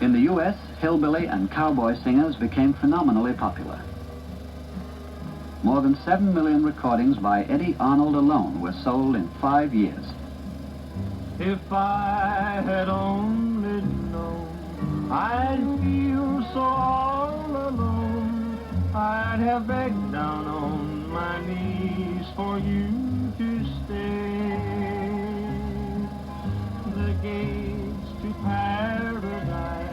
In the U.S., hillbilly and cowboy singers became phenomenally popular. More than 7 million recordings by Eddie Arnold alone were sold in 5 years. If I had only known I'd feel so all alone, I'd have begged down on my knees for you to stay. The gates to paradise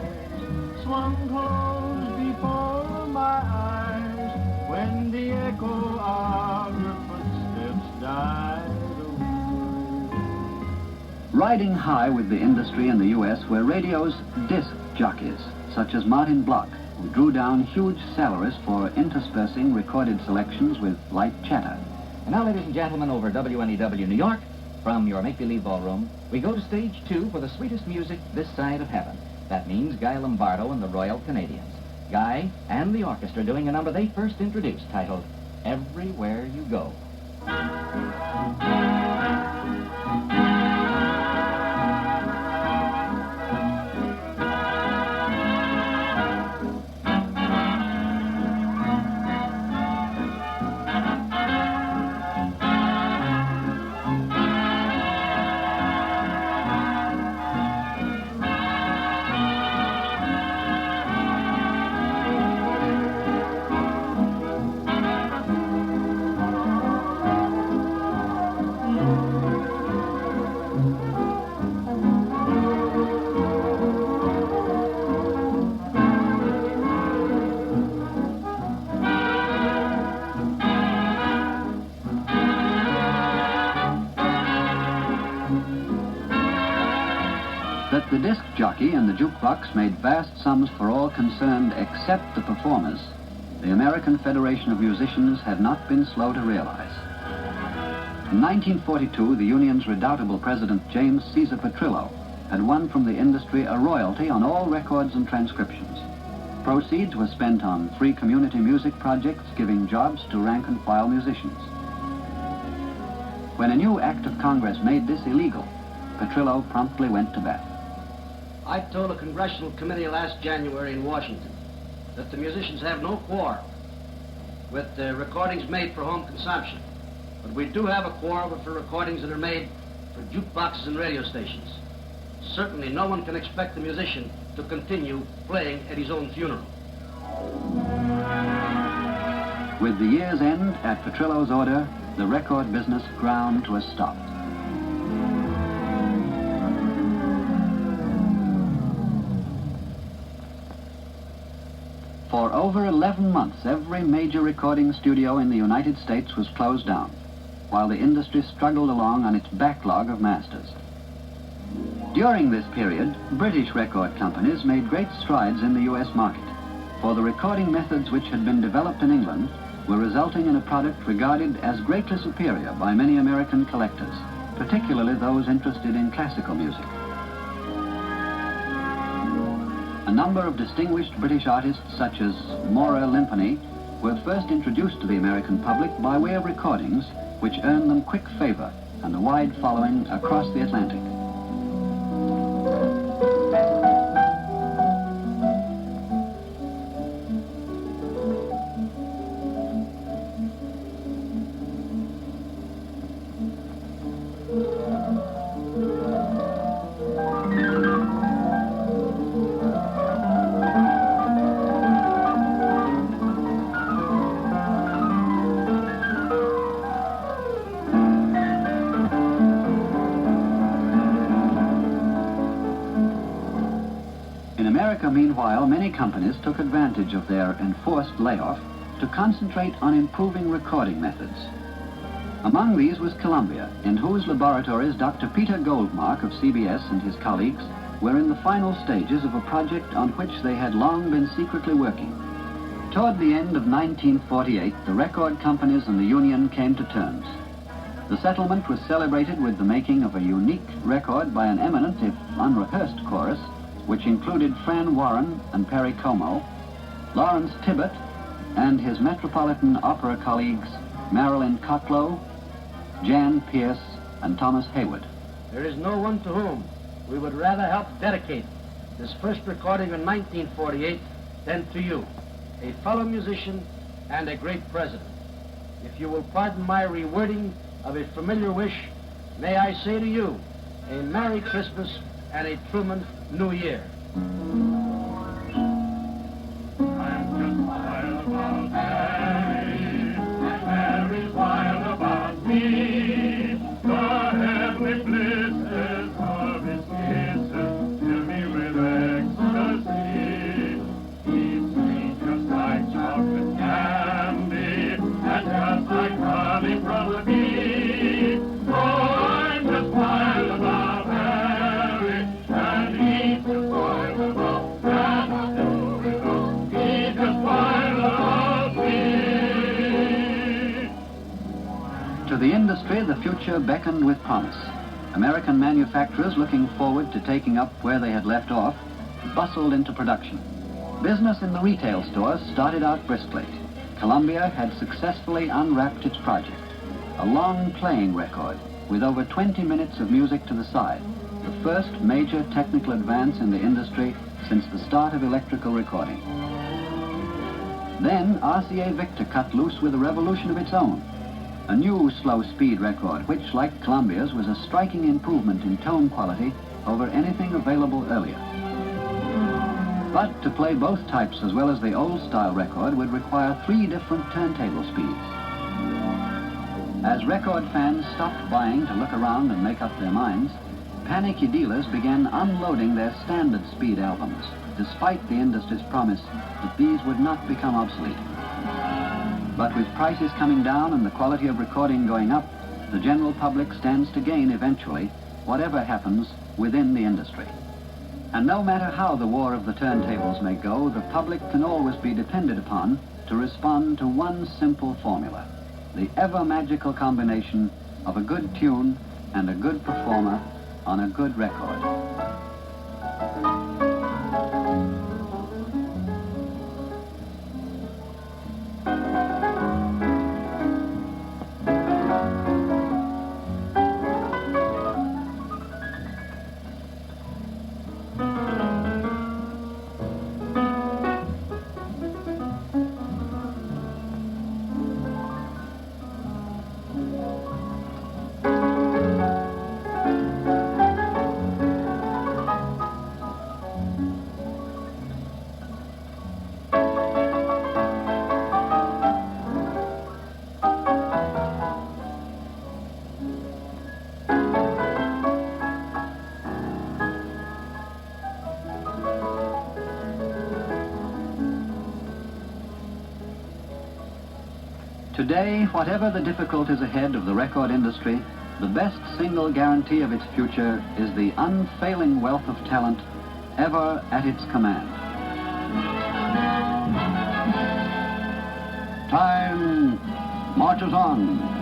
swung closed before my eyes when the echo of your footsteps died away. Riding high with the industry in the U.S. were radio's disc jockeys, such as Martin Block, who drew down huge salaries for interspersing recorded selections with light chatter. And now, ladies and gentlemen, over WNEW New York, from your make-believe ballroom, we go to stage 2 for the sweetest music this side of heaven. That means Guy Lombardo and the Royal Canadians. Guy and the orchestra doing a number they first introduced, titled Everywhere You Go. That the disc jockey and the jukebox made vast sums for all concerned except the performers, the American Federation of Musicians had not been slow to realize. In 1942, the union's redoubtable president, James Caesar Petrillo, had won from the industry a royalty on all records and transcriptions. Proceeds were spent on free community music projects giving jobs to rank-and-file musicians. When a new act of Congress made this illegal, Petrillo promptly went to bat. I told a congressional committee last January in Washington that the musicians have no quarrel with recordings made for home consumption. But we do have a quarrel for recordings that are made for jukeboxes and radio stations. Certainly no one can expect the musician to continue playing at his own funeral. With the year's end, at Petrillo's order, the record business ground to a stop. For over 11 months, every major recording studio in the United States was closed down, while the industry struggled along on its backlog of masters. During this period, British record companies made great strides in the U.S. market, for the recording methods which had been developed in England were resulting in a product regarded as greatly superior by many American collectors, particularly those interested in classical music. A number of distinguished British artists, such as Maura Limpany, were first introduced to the American public by way of recordings, which earned them quick favor and a wide following across the Atlantic. Meanwhile, many companies took advantage of their enforced layoff to concentrate on improving recording methods. Among these was Columbia, in whose laboratories Dr. Peter Goldmark of CBS and his colleagues were in the final stages of a project on which they had long been secretly working. Toward the end of 1948, the record companies and the union came to terms. The settlement was celebrated with the making of a unique record by an eminent, if unrehearsed, chorus, which included Fran Warren and Perry Como, Lawrence Tibbett, and his Metropolitan Opera colleagues Marilyn Cocklow, Jan Pierce, and Thomas Hayward. There is no one to whom we would rather help dedicate this first recording in 1948, then to you, a fellow musician and a great president. If you will pardon my rewording of a familiar wish, may I say to you, a Merry Christmas and a Truman New Year. I'm just wild about Mary, and Mary's wild about me. The heavenly blisses of his kisses fill me with ecstasy. He's sweet just like chocolate candy, and just like honey from the bee. Oh, I'm just wild about Mary, and he's just wild about he's just wild about me. To the industry, the future beckoned with promise. American manufacturers, looking forward to taking up where they had left off, bustled into production. Business in the retail stores started out briskly. Columbia had successfully unwrapped its project, a long playing record with over 20 minutes of music to the side, the first major technical advance in the industry since the start of electrical recording. Then RCA Victor cut loose with a revolution of its own, a new slow-speed record which, like Columbia's, was a striking improvement in tone quality over anything available earlier. But to play both types as well as the old-style record would require 3 different turntable speeds. As record fans stopped buying to look around and make up their minds, panicky dealers began unloading their standard speed albums, despite the industry's promise that these would not become obsolete. But with prices coming down and the quality of recording going up, the general public stands to gain eventually, whatever happens within the industry. And no matter how the war of the turntables may go, the public can always be depended upon to respond to one simple formula, the ever-magical combination of a good tune and a good performer on a good record. Today, whatever the difficulties ahead of the record industry, the best single guarantee of its future is the unfailing wealth of talent ever at its command. Time marches on.